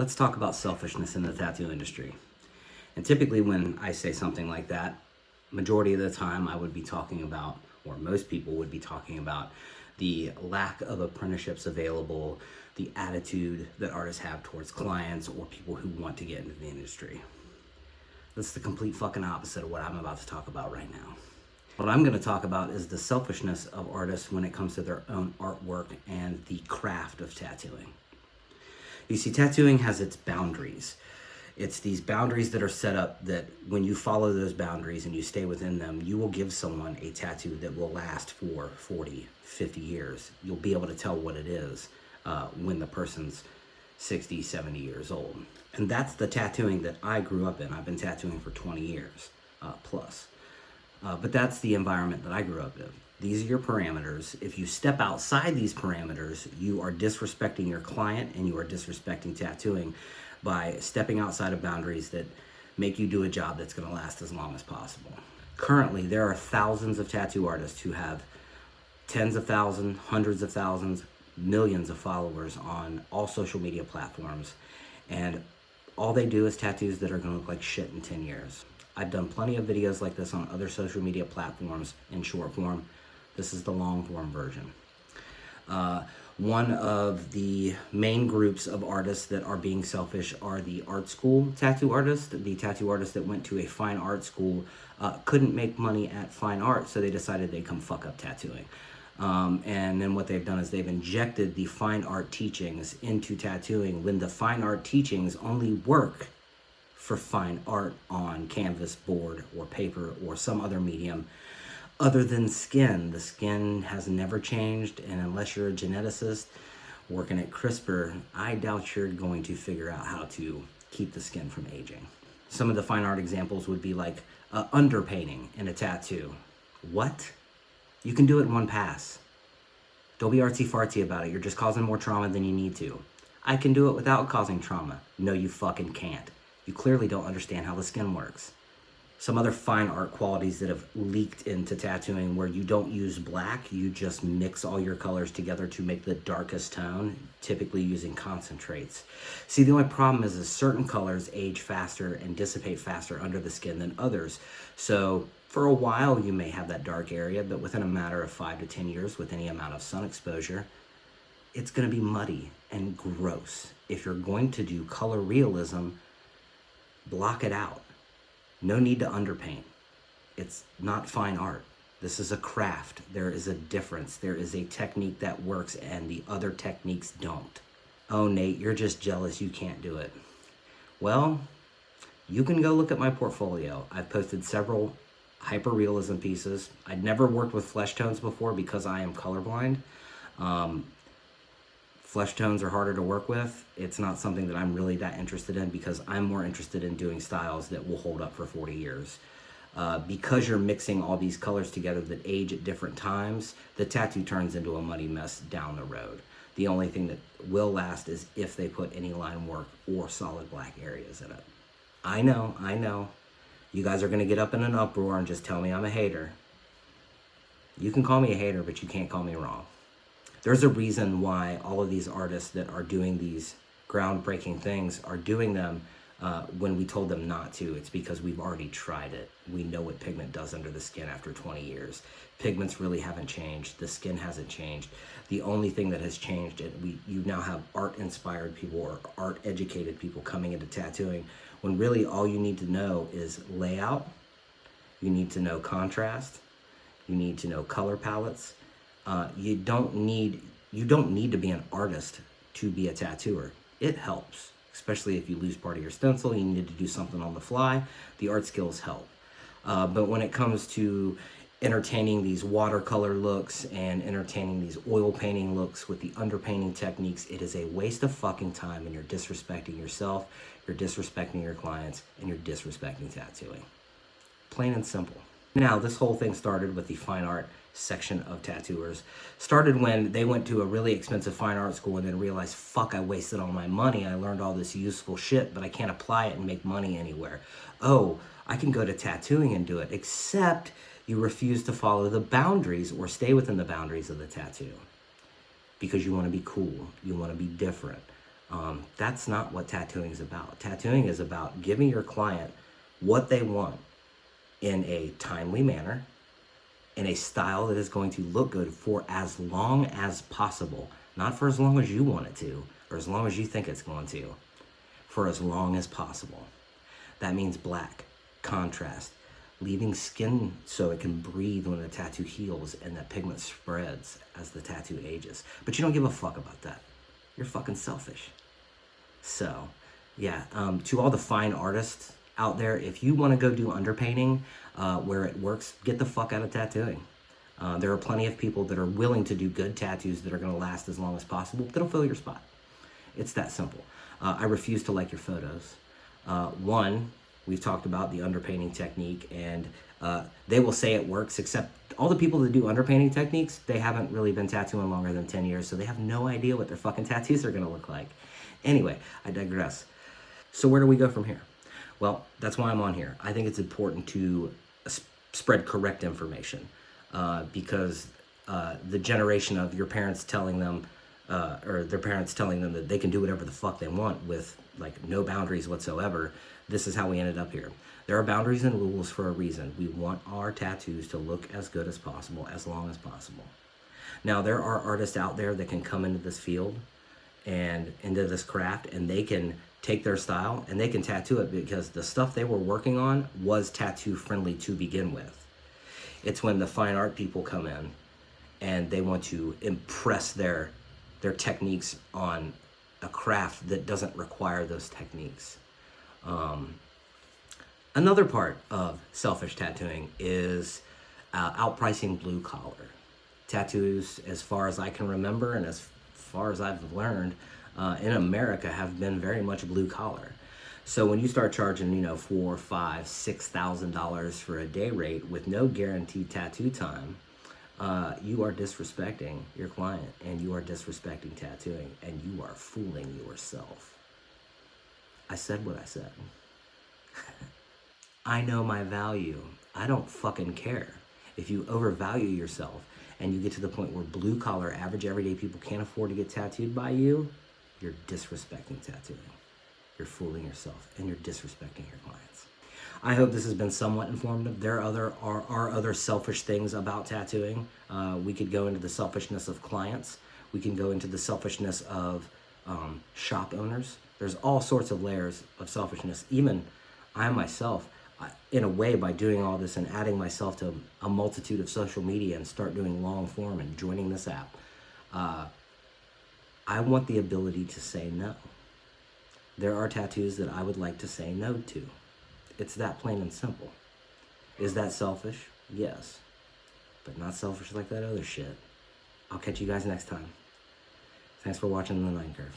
Let's talk about selfishness in the tattoo industry. And typically when I say something like that, majority of the time I would be talking about, or most people would be talking about, the lack of apprenticeships available, the attitude that artists have towards clients or people who want to get into the industry. That's the complete fucking opposite of what I'm about to talk about right now. What I'm going to talk about is the selfishness of artists when it comes to their own artwork and the craft of tattooing. You see, tattooing has its boundaries. It's these boundaries that are set up that when you follow those boundaries and you stay within them, you will give someone a tattoo that will last for 40, 50 years. You'll be able to tell what it is when the person's 60, 70 years old. And that's the tattooing that I grew up in. I've been tattooing for 20 years plus. But that's the environment that I grew up in. These are your parameters. If you step outside these parameters, you are disrespecting your client and you are disrespecting tattooing by stepping outside of boundaries that make you do a job that's going to last as long as possible. Currently, there are thousands of tattoo artists who have tens of thousands, hundreds of thousands, millions of followers on all social media platforms. And all they do is tattoos that are going to look like shit in 10 years. I've done plenty of videos like this on other social media platforms in short form. This is the long form version. One of the main groups of artists that are being selfish are the art school tattoo artists. The tattoo artists that went to a fine art school couldn't make money at fine art, so they decided they'd come fuck up tattooing. And then what they've done is they've injected the fine art teachings into tattooing when the fine art teachings only work for fine art on canvas, board, or paper, or some other medium other than skin. The skin has never changed, and unless you're a geneticist working at CRISPR, I doubt you're going to figure out how to keep the skin from aging. Some of the fine art examples would be like underpainting in a tattoo. What? You can do it in one pass. Don't be artsy-fartsy about it. You're just causing more trauma than you need to. I can do it without causing trauma. No, you fucking can't. You clearly don't understand how the skin works. Some other fine art qualities that have leaked into tattooing where you don't use black, you just mix all your colors together to make the darkest tone, typically using concentrates. See, the only problem is certain colors age faster and dissipate faster under the skin than others. So for a while you may have that dark area, but within a matter of 5 to 10 years with any amount of sun exposure, it's going to be muddy and gross. If you're going to do color realism, block it out. No need to underpaint. It's not fine art. This is a craft. There is a difference. There is a technique that works and the other techniques don't. Oh, Nate, you're just jealous you can't do it. Well, you can go look at my portfolio. I've posted several hyper-realism pieces. I'd never worked with flesh tones before because I am colorblind. Flesh tones are harder to work with. It's not something that I'm really that interested in because I'm more interested in doing styles that will hold up for 40 years. Because you're mixing all these colors together that age at different times, the tattoo turns into a muddy mess down the road. The only thing that will last is if they put any line work or solid black areas in it. I know. You guys are gonna get up in an uproar and just tell me I'm a hater. You can call me a hater, but you can't call me wrong. There's a reason why all of these artists that are doing these groundbreaking things are doing them when we told them not to. It's because we've already tried it. We know what pigment does under the skin after 20 years. Pigments really haven't changed. The skin hasn't changed. The only thing that has changed, you now have art-inspired people or art-educated people coming into tattooing when really all you need to know is layout. You need to know contrast. You need to know color palettes. You don't need to be an artist to be a tattooer. It helps, especially if you lose part of your stencil, you need to do something on the fly. The art skills help. But when it comes to entertaining these watercolor looks and entertaining these oil painting looks with the underpainting techniques, it is a waste of fucking time, and you're disrespecting yourself, you're disrespecting your clients, and you're disrespecting tattooing. Plain and simple. Now, this whole thing started with the fine art section of tattooers. Started when they went to a really expensive fine art school and then realized, fuck, I wasted all my money. I learned all this useful shit, but I can't apply it and make money anywhere. Oh, I can go to tattooing and do it, except you refuse to follow the boundaries or stay within the boundaries of the tattoo because you want to be cool, you want to be different. That's not what tattooing is about. Tattooing is about giving your client what they want in a timely manner, in a style that is going to look good for as long as possible. Not for as long as you want it to, or as long as you think it's going to, for as long as possible. That means black, contrast, leaving skin so it can breathe when the tattoo heals and that pigment spreads as the tattoo ages. But you don't give a fuck about that. You're fucking selfish. So, yeah, to all the fine artists out there, if you want to go do underpainting where it works, get the fuck out of tattooing. There are plenty of people that are willing to do good tattoos that are going to last as long as possible, that'll fill your spot. It's that simple. I refuse to like your photos. One, we've talked about the underpainting technique, and they will say it works, except all the people that do underpainting techniques, they haven't really been tattooing longer than 10 years, so they have no idea what their fucking tattoos are going to look like. Anyway, I digress. So where do we go from here? Well, that's why I'm on here. I think it's important to spread correct information because the generation of your parents telling them, or their parents telling them that they can do whatever the fuck they want with like no boundaries whatsoever, this is how we ended up here. There are boundaries and rules for a reason. We want our tattoos to look as good as possible, as long as possible. Now, there are artists out there that can come into this field and into this craft, and they can take their style and they can tattoo it because the stuff they were working on was tattoo friendly to begin with. It's when the fine art people come in and they want to impress their techniques on a craft that doesn't require those techniques. Another part of selfish tattooing is outpricing blue collar. Tattoos, as far as I can remember and as far as I've learned, in America have been very much blue collar. So when you start charging, $4,000, $5,000, $6,000 for a day rate with no guaranteed tattoo time, you are disrespecting your client and you are disrespecting tattooing and you are fooling yourself. I said what I said. I know my value. I don't fucking care. If you overvalue yourself and you get to the point where blue collar, average, everyday people can't afford to get tattooed by you, you're disrespecting tattooing. You're fooling yourself and you're disrespecting your clients. I hope this has been somewhat informative. There are other selfish things about tattooing. We could go into the selfishness of clients. We can go into the selfishness of shop owners. There's all sorts of layers of selfishness. Even I myself, in a way, by doing all this and adding myself to a multitude of social media and start doing long form and joining this app, I want the ability to say no. There are tattoos that I would like to say no to. It's that plain and simple. Is that selfish? Yes. But not selfish like that other shit. I'll catch you guys next time. Thanks for watching The Line Curve.